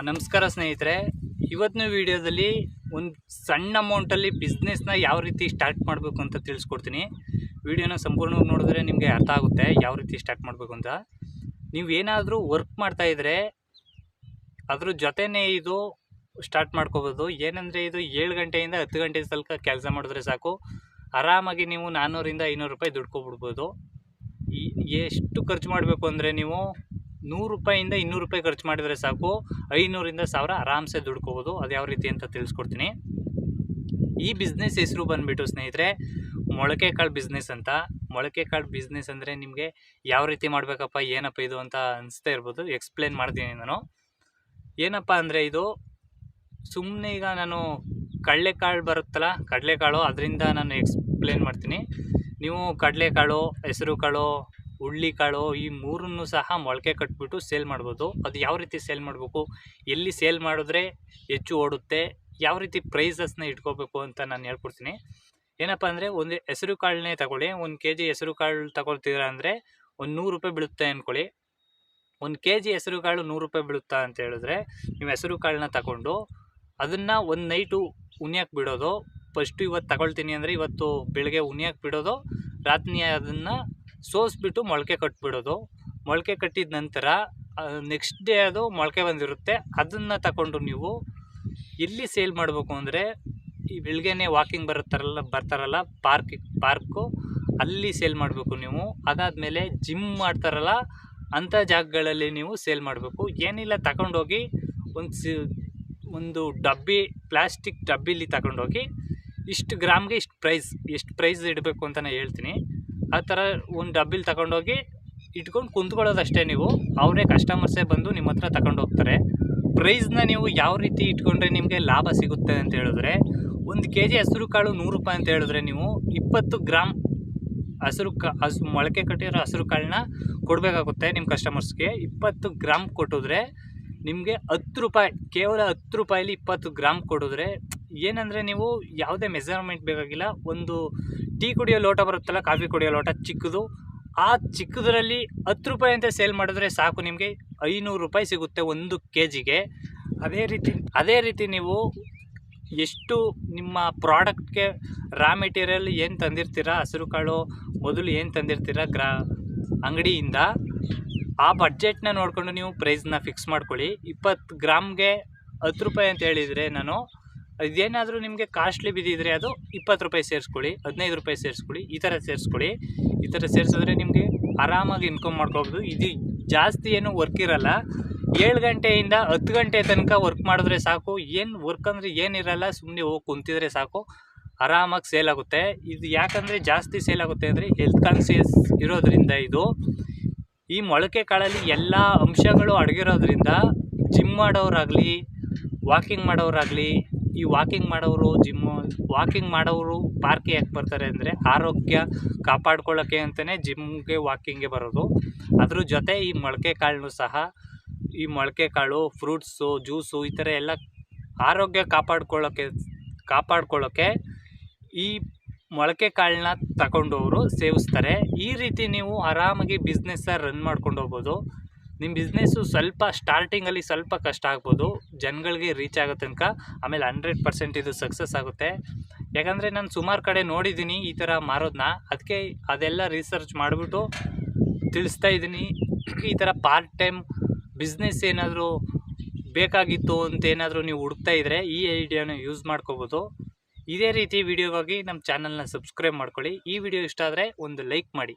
ನಮಸ್ಕಾರ ಸ್ನೇಹಿತರೆ. ಇವತ್ತಿನ ವಿಡಿಯೋದಲ್ಲಿ ಒಂದು ಸಣ್ಣ ಅಮೌಂಟಲ್ಲಿ ಬಿಸ್ನೆಸ್ನ ಯಾವ ರೀತಿ ಸ್ಟಾರ್ಟ್ ಮಾಡಬೇಕು ಅಂತ ತಿಳಿಸ್ಕೊಡ್ತೀನಿ. ವಿಡಿಯೋನ ಸಂಪೂರ್ಣವಾಗಿ ನೋಡಿದ್ರೆ ನಿಮಗೆ ಅರ್ಥ ಆಗುತ್ತೆ ಯಾವ ರೀತಿ ಸ್ಟಾರ್ಟ್ ಮಾಡಬೇಕು ಅಂತ. ನೀವು ಏನಾದರೂ ವರ್ಕ್ ಮಾಡ್ತಾಯಿದ್ರೆ ಅದ್ರ ಜೊತೆನೇ ಇದು ಸ್ಟಾರ್ಟ್ ಮಾಡ್ಕೋಬೋದು. ಏನಂದರೆ ಇದು 7 ಗಂಟೆಯಿಂದ 10 ಗಂಟೆ ತನಕ ಕೆಲಸ ಮಾಡಿದ್ರೆ ಸಾಕು, ಆರಾಮಾಗಿ ನೀವು 400ರಿಂದ 500 ರೂಪಾಯಿ ದುಡ್ಕೊಬಿಡ್ಬೋದು. ಎಷ್ಟು ಖರ್ಚು ಮಾಡಬೇಕು ಅಂದರೆ ನೀವು 100 ರೂಪಾಯಿಂದ 200 ರೂಪಾಯಿ ಖರ್ಚು ಮಾಡಿದರೆ ಸಾಕು, 500ರಿಂದ 1000 ಆರಾಮ್ಸೆ ದುಡ್ಕೋಬೋದು. ಅದು ಯಾವ ರೀತಿ ಅಂತ ತಿಳಿಸ್ಕೊಡ್ತೀನಿ. ಈ ಬಿಸ್ನೆಸ್ ಹೆಸರು ಬಂದುಬಿಟ್ಟು ಸ್ನೇಹಿತರೆ ಮೊಳಕೆ ಕಾಳು ಬಿಸ್ನೆಸ್ ಅಂತ. ಮೊಳಕೆ ಕಾಳು ಬಿಸ್ನೆಸ್ ಅಂದರೆ ನಿಮಗೆ ಯಾವ ರೀತಿ ಮಾಡಬೇಕಪ್ಪ, ಏನಪ್ಪ ಇದು ಅಂತ ಅನಿಸ್ತಾ ಇರ್ಬೋದು. ಎಕ್ಸ್ಪ್ಲೇನ್ ಮಾಡ್ತೀನಿ ನಾನು. ಏನಪ್ಪ ಅಂದರೆ ಇದು ಸುಮ್ಮನೆ ಈಗ ನಾನು ಕಡಲೆಕಾಳು ಬರುತ್ತಲ್ಲ, ಕಡಲೆಕಾಳು, ಅದರಿಂದ ನಾನು ಎಕ್ಸ್ಪ್ಲೇನ್ ಮಾಡ್ತೀನಿ. ನೀವು ಕಡಲೆಕಾಳು, ಹೆಸರು ಕಾಳು, ಹುಳ್ಳಿಕಾಳು ಈ ಮೂರನ್ನು ಸಹ ಮೊಳಕೆ ಕಟ್ಬಿಟ್ಟು ಸೇಲ್ ಮಾಡ್ಬೋದು. ಅದು ಯಾವ ರೀತಿ ಸೇಲ್ ಮಾಡಬೇಕು, ಎಲ್ಲಿ ಸೇಲ್ ಮಾಡಿದ್ರೆ ಹೆಚ್ಚು ಓಡುತ್ತೆ, ಯಾವ ರೀತಿ ಪ್ರೈಸಸ್ನ ಇಟ್ಕೋಬೇಕು ಅಂತ ನಾನು ಹೇಳ್ಕೊಡ್ತೀನಿ. ಏನಪ್ಪ ಅಂದರೆ ಒಂದು ಹೆಸರು ಕಾಳನ್ನೇ ತಗೊಳ್ಳಿ. 1 kg ಹೆಸರು ಕಾಳು ತಗೊಳ್ತೀರಾ ಅಂದರೆ ಒಂದು 100 ರೂಪಾಯಿ ಬೀಳುತ್ತೆ ಅಂದ್ಕೊಳ್ಳಿ. 1 kg ಹೆಸರು ಕಾಳು 100 ರೂಪಾಯಿ ಬೀಳುತ್ತಾ ಅಂತ ಹೇಳಿದ್ರೆ ನೀವು ಹೆಸರು ಕಾಳನ್ನ ತಗೊಂಡು ಅದನ್ನು ಒಂದು ನೈಟು ಉಣಿಯಕ್ಕೆ ಬಿಡೋದು. ಫಸ್ಟು ಇವತ್ತು ತಗೊಳ್ತೀನಿ ಅಂದರೆ ಇವತ್ತು ಬೆಳಗ್ಗೆ ಉಣಿಯಕ್ಕೆ ಬಿಡೋದು, ರಾತ್ರಿ ಅದನ್ನು ಸೋಸ್ಬಿಟ್ಟು ಮೊಳಕೆ ಕಟ್ಬಿಡೋದು. ಮೊಳಕೆ ಕಟ್ಟಿದ ನಂತರ ನೆಕ್ಸ್ಟ್ ಡೇ ಅದು ಮೊಳಕೆ ಬಂದಿರುತ್ತೆ. ಅದನ್ನು ತಗೊಂಡು ನೀವು ಎಲ್ಲಿ ಸೇಲ್ ಮಾಡಬೇಕು ಅಂದರೆ ಈ ಬೆಳಗ್ಗೆನೇ ವಾಕಿಂಗ್ ಬರ್ತಾರಲ್ಲ ಪಾರ್ಕು ಅಲ್ಲಿ ಸೇಲ್ ಮಾಡಬೇಕು ನೀವು. ಅದಾದಮೇಲೆ ಜಿಮ್ ಮಾಡ್ತಾರಲ್ಲ ಅಂಥ ಜಾಗಗಳಲ್ಲಿ ನೀವು ಸೇಲ್ ಮಾಡಬೇಕು. ಏನಿಲ್ಲ, ತಗೊಂಡೋಗಿ ಒಂದು ಡಬ್ಬಿ, ಪ್ಲಾಸ್ಟಿಕ್ ಡಬ್ಬಿಲಿ ತಗೊಂಡೋಗಿ ಇಷ್ಟು ಗ್ರಾಮ್ಗೆ ಎಷ್ಟು ಪ್ರೈಸ್ ಇಡಬೇಕು ಅಂತ ನಾನು ಹೇಳ್ತೀನಿ. ಆ ಥರ ಒಂದು ಡಬ್ಬಿಲಿ ತಗೊಂಡೋಗಿ ಇಟ್ಕೊಂಡು ಕುಂತ್ಕೊಳ್ಳೋದಷ್ಟೇ. ನೀವು ಅವರೇ ಕಸ್ಟಮರ್ಸೇ ಬಂದು ನಿಮ್ಮ ಹತ್ರ ತಗೊಂಡು ಹೋಗ್ತಾರೆ. ಪ್ರೈಸ್ನ ನೀವು ಯಾವ ರೀತಿ ಇಟ್ಕೊಂಡ್ರೆ ನಿಮಗೆ ಲಾಭ ಸಿಗುತ್ತೆ ಅಂತ ಹೇಳಿದ್ರೆ, 1 kg ಹೆಸರು ಕಾಳು 100 ರೂಪಾಯಿ ಅಂತ ಹೇಳಿದ್ರೆ ನೀವು 20 ಗ್ರಾಮ್ ಮೊಳಕೆ ಕಟ್ಟಿರೋ ಹಸಿರು ಕಾಳನ್ನ ಕೊಡಬೇಕಾಗುತ್ತೆ ನಿಮ್ಮ ಕಸ್ಟಮರ್ಸ್ಗೆ. 20 ಗ್ರಾಮ್ ಕೊಟ್ಟಿದ್ರೆ ನಿಮಗೆ 10 ರೂಪಾಯಿ, ಕೇವಲ 10 ರೂಪಾಯಲ್ಲಿ 20 ಗ್ರಾಮ್ ಕೊಡಿದ್ರೆ ಏನಂದರೆ ನೀವು ಯಾವುದೇ ಮೆಜರ್ಮೆಂಟ್ ಬೇಕಾಗಿಲ್ಲ. ಒಂದು ಟೀ ಕುಡಿಯೋ ಲೋಟ ಬರುತ್ತಲ್ಲ, ಕಾಫಿ ಕುಡಿಯೋ ಲೋಟ ಚಿಕ್ಕದು, ಆ ಚಿಕ್ಕದರಲ್ಲಿ 10 ರೂಪಾಯಿ ಅಂತ ಸೇಲ್ ಮಾಡಿದ್ರೆ ಸಾಕು, ನಿಮಗೆ 500 ರೂಪಾಯಿ ಸಿಗುತ್ತೆ 1 kgಗೆ. ಅದೇ ರೀತಿ ನೀವು ಎಷ್ಟು ನಿಮ್ಮ ಪ್ರಾಡಕ್ಟ್ಗೆ ರಾ ಮೆಟೀರಿಯಲ್ ಏನು ತಂದಿರ್ತೀರ, ಹಸಿರು ಕಾಳು ಮೊದಲು ಏನು ತಂದಿರ್ತೀರ ಅಂಗಡಿಯಿಂದ, ಆ ಬಡ್ಜೆಟ್ನ ನೋಡಿಕೊಂಡು ನೀವು ಪ್ರೈಸ್ನ ಫಿಕ್ಸ್ ಮಾಡ್ಕೊಳ್ಳಿ. 20 ಗ್ರಾಮ್ಗೆ 10 ರೂಪಾಯಿ ಅಂತ ಹೇಳಿದರೆ ನಾನು ಇದೇನಾದರೂ ನಿಮಗೆ ಕಾಸ್ಟ್ಲಿ ಬಿದ್ದಿದ್ರೆ ಅದು 20 ರೂಪಾಯಿ ಸೇರಿಸ್ಕೊಳ್ಳಿ, 15 ರೂಪಾಯಿ ಸೇರಿಸ್ಕೊಳ್ಳಿ, ಈ ಥರ ಸೇರಿಸ್ಕೊಳ್ಳಿ. ಈ ಥರ ಸೇರಿಸಿದ್ರೆ ನಿಮಗೆ ಆರಾಮಾಗಿ ಇನ್ಕಮ್ ಮಾಡ್ಕೋಬೋದು. ಇದು ಜಾಸ್ತಿ ಏನು ವರ್ಕ್ ಇರಲ್ಲ. 7 ಗಂಟೆಯಿಂದ 10 ಗಂಟೆ ತನಕ ವರ್ಕ್ ಮಾಡಿದ್ರೆ ಸಾಕು. ಏನು ವರ್ಕ್ ಅಂದರೆ ಏನಿರಲ್ಲ, ಸುಮ್ಮನೆ ಹೋಗಿ ಕುಂತಿದ್ರೆ ಸಾಕು, ಆರಾಮಾಗಿ ಸೇಲ್ ಆಗುತ್ತೆ. ಇದು ಯಾಕಂದರೆ ಜಾಸ್ತಿ ಸೇಲ್ ಆಗುತ್ತೆ ಅಂದರೆ ಹೆಲ್ತ್ ಕಾನ್ಸಿಯಸ್ ಇರೋದ್ರಿಂದ. ಇದು ಈ ಮೊಳಕೆ ಕಾಳಲ್ಲಿ ಎಲ್ಲ ಅಂಶಗಳು ಅಡಗಿರೋದ್ರಿಂದ ಜಿಮ್ ಮಾಡೋರಾಗಲಿ, ವಾಕಿಂಗ್ ಮಾಡೋರಾಗಲಿ, ಈ ವಾಕಿಂಗ್ ಮಾಡೋರು ಪಾರ್ಕಿಗೆ ಯಾಕೆ ಬರ್ತಾರೆ ಅಂದರೆ ಆರೋಗ್ಯ ಕಾಪಾಡ್ಕೊಳ್ಳೋಕ್ಕೆ ಅಂತಲೇ ಜಿಮ್ಗೆ, ವಾಕಿಂಗ್ಗೆ ಬರೋದು. ಅದ್ರ ಜೊತೆ ಈ ಮೊಳಕೆ ಕಾಳನ್ನು ಸಹ, ಈ ಮೊಳಕೆ ಕಾಳು, ಫ್ರೂಟ್ಸು, ಜ್ಯೂಸು ಈ ಥರ ಎಲ್ಲ ಆರೋಗ್ಯ ಕಾಪಾಡ್ಕೊಳ್ಳೋಕ್ಕೆ ಈ ಮೊಳಕೆ ಕಾಳನ್ನ ತಗೊಂಡವರು ಸೇವಿಸ್ತಾರೆ. ಈ ರೀತಿ ನೀವು ಆರಾಮಾಗಿ ಬಿಸ್ನೆಸ್ಸ ರನ್ ಮಾಡ್ಕೊಂಡು ಹೋಗ್ಬೋದು. ನಿಮ್ಮ ಬಿಸ್ನೆಸ್ಸು ಸ್ವಲ್ಪ ಸ್ಟಾರ್ಟಿಂಗಲ್ಲಿ ಸ್ವಲ್ಪ ಕಷ್ಟ ಆಗ್ಬೋದು, ಜನಗಳಿಗೆ ರೀಚ್ ಆಗೋ ತನಕ. ಆಮೇಲೆ 100% ಇದು ಸಕ್ಸಸ್ ಆಗುತ್ತೆ. ಯಾಕಂದರೆ ನಾನು ಸುಮಾರು ಕಡೆ ನೋಡಿದ್ದೀನಿ ಈ ಥರ ಮಾರೋದನ್ನ, ಅದಕ್ಕೆ ಅದೆಲ್ಲ ರಿಸರ್ಚ್ ಮಾಡಿಬಿಟ್ಟು ತಿಳಿಸ್ತಾ ಇದ್ದೀನಿ. ಈ ಥರ ಪಾರ್ಟ್ ಟೈಮ್ ಬಿಸ್ನೆಸ್ ಏನಾದರೂ ಬೇಕಾಗಿತ್ತು ಅಂತ ಏನಾದರೂ ನೀವು ಹುಡುಕ್ತಾ ಇದ್ದರೆ ಈ ಐಡಿಯಾನ ಯೂಸ್ ಮಾಡ್ಕೋಬೋದು. ಇದೇ ರೀತಿ ವಿಡಿಯೋಗಾಗಿ ನಮ್ಮ ಚಾನಲ್ನ ಸಬ್ಸ್ಕ್ರೈಬ್ ಮಾಡ್ಕೊಳ್ಳಿ. ಈ ವಿಡಿಯೋ ಇಷ್ಟ ಆದರೆ ಒಂದು ಲೈಕ್ ಮಾಡಿ.